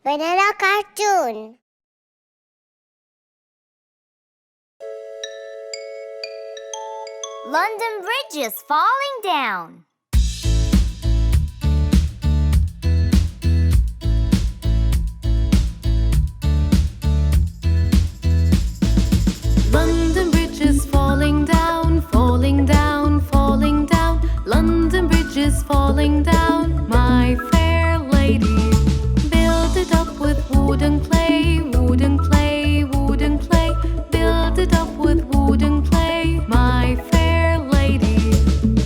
Banana cartoon. London Bridge is falling down. London Bridge is falling down, falling down, falling down. London Bridge is falling down, my fair lady. Build it up with wooden clay, wooden clay, wooden clay. Build it up with wooden clay, my fair lady.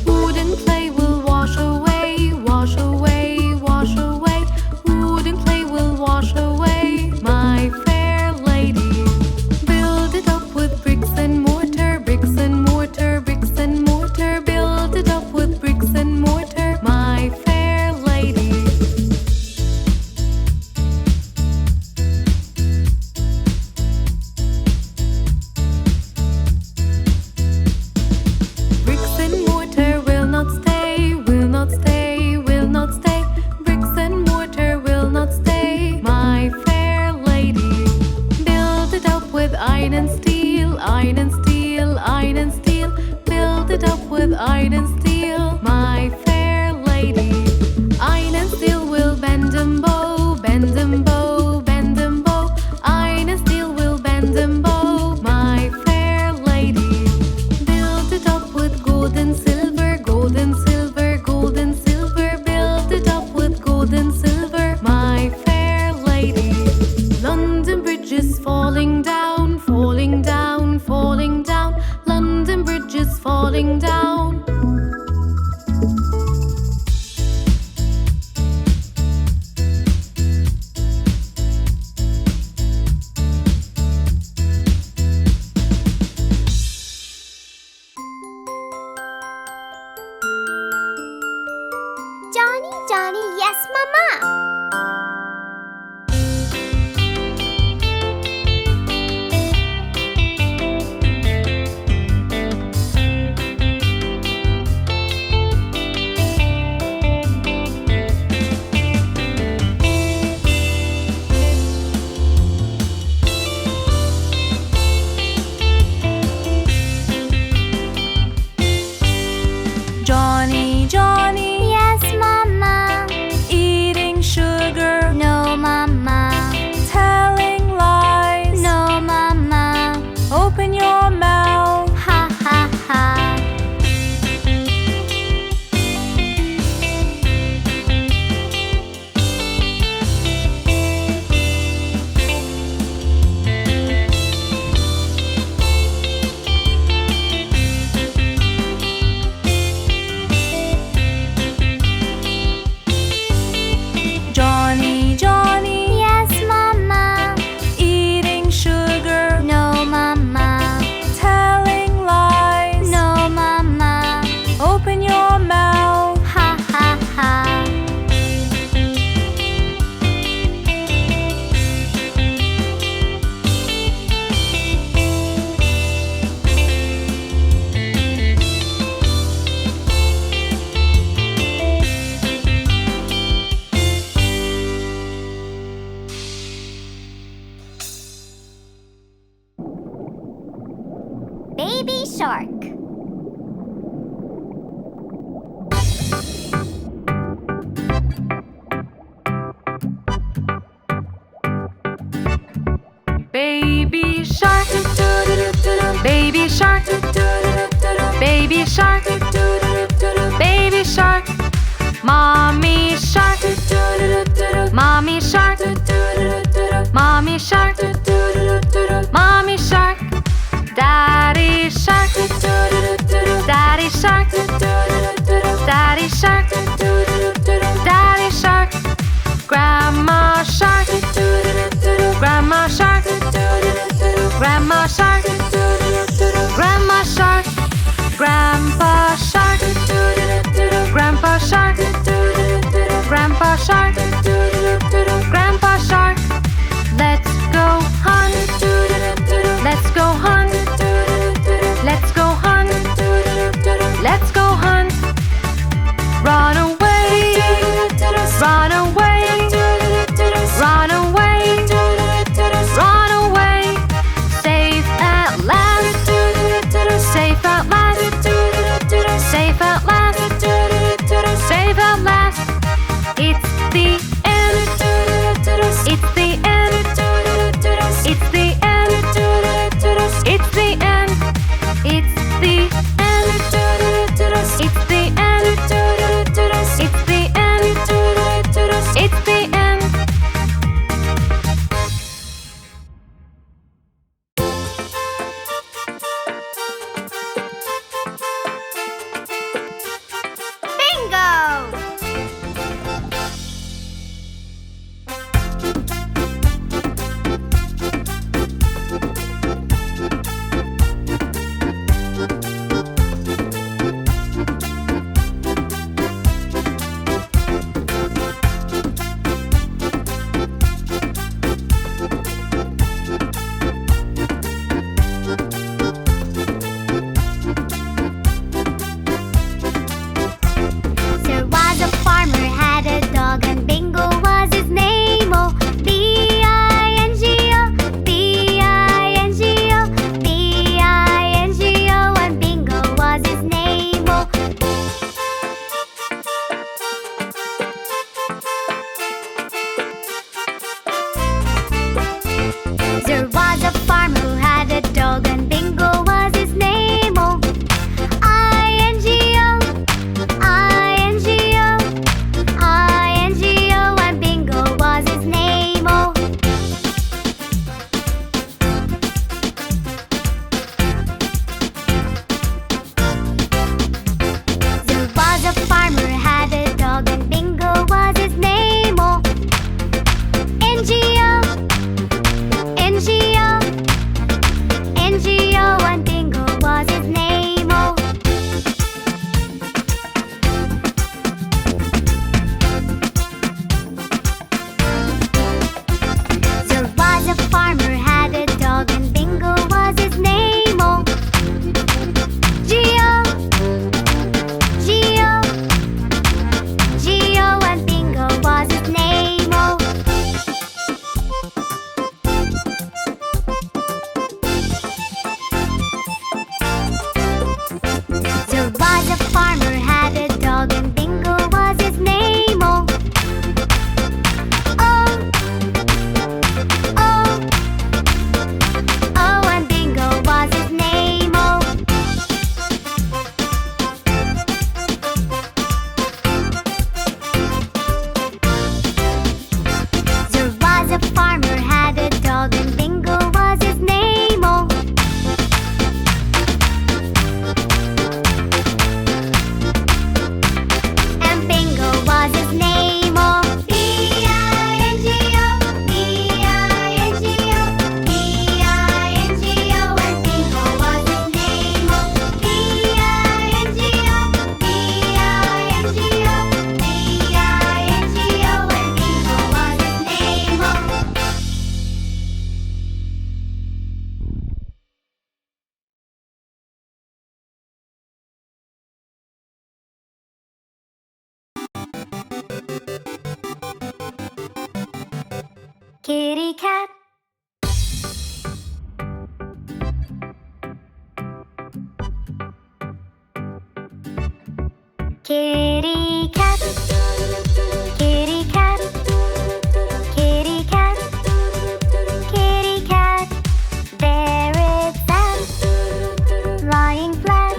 Wooden clay will wash away, wash away, wash away. Wooden clay will wash away, my fair lady. Build it up with bricks and mortar, bricks and mortar, bricks and mortar. Build it up with bricks and mortar, my fair lady. Bricks and mortar will not stay, will not stay, will not stay. Bricks and mortar will not stay, my fair lady. Build it up with iron and steel, iron and steel, iron and steel. Build it up with iron and steel, my fair lady. Iron and steel will bend and bow, bend and bow, bend and bow. Iron and steel will bend and bow, my fair lady. Build it up with gold and silver, gold and silver, gold and silver. Build it up with gold and silver, my fair lady. London Bridge is falling down, falling down, falling down. London Bridge is falling down. Johny Johny Yes Mama. Johny Johny Yes Mama. eating sugar, No Mama. telling lies. No Mama. Open your mouth. Ha ha ha. Johny Johny Yes Mama. eating sugar, No Mama. telling lies. No Mama. Open your mouth. Ha ha ha. Baby shark. Baby shark, baby shark, baby shark, baby shark. Mommy shark, mommy shark, mommy shark, mommy shark. Daddy shark, daddy shark, daddy shark, daddy shark. Grandma shark, grandma shark, grandma shark, grandma shark. Grandpa shark, grandpa shark, grandpa shark, grandpa shark. Let's go hunt, let's go hunt, let's go hunt, let's go hunt. Run away. Kitty cat. Kitty cat. Kitty cat. Kitty cat. Kitty cat. There it sat, lying flat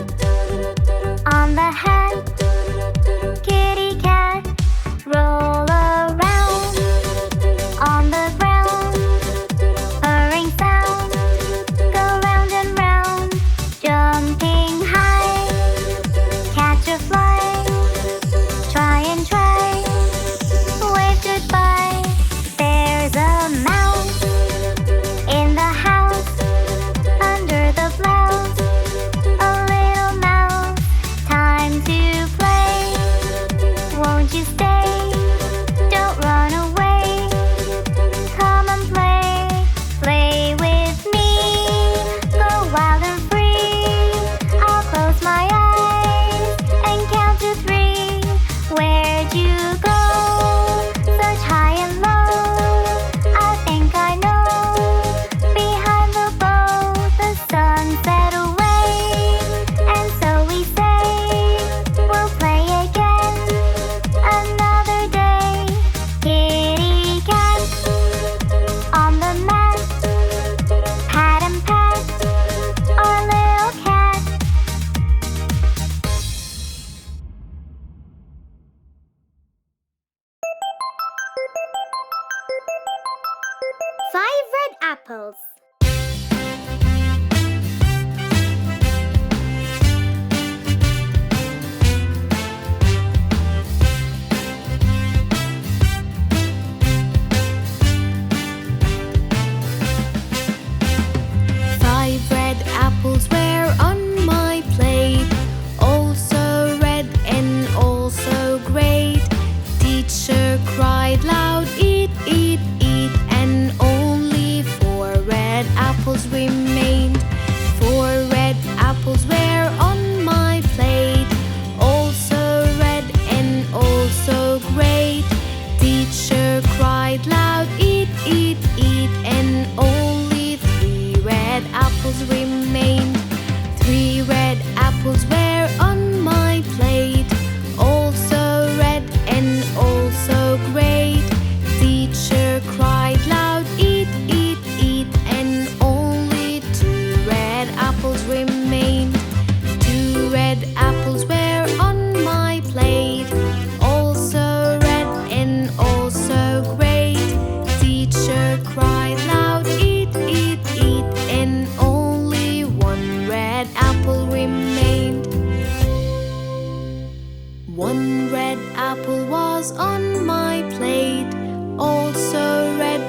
on the hat. Kitty cat. Roll around on the ground. Purring sound. Go round and round. Jumping high. Catch a fly. Try and try. Wave goodbye. There's a mouse in the house. Under the blouse. A little mouse. Time to play. Won't you stay? Don't run away. Come and play. Play with me. Go wild and free. I'll close my eyes and count to 3. Where'd you go? Such high and low. I think I know. Behind the bow, the sun set away. And so we say, we'll play again another day. Kitty cat on the mat. Pat and pat our little cat. 5 red apples. 5 red apples were on my plate, also red and also great. Teacher cried loud, eat, eat, eat, and only 4 red apples remained. 4 red apples were on my plate, also red and also great. Teacher cried loud, eat, eat, eat, and only 3 red apples remained. 3 red apples were on my plate, also red and also great. Teacher cried loud, eat, eat, eat, and only 2 red apples remained. 2 red apples were on my plate, also red and also great. Teacher cried loud, eat, eat, eat, and only 1 red apple remained. 1 red apple was on my plate, also red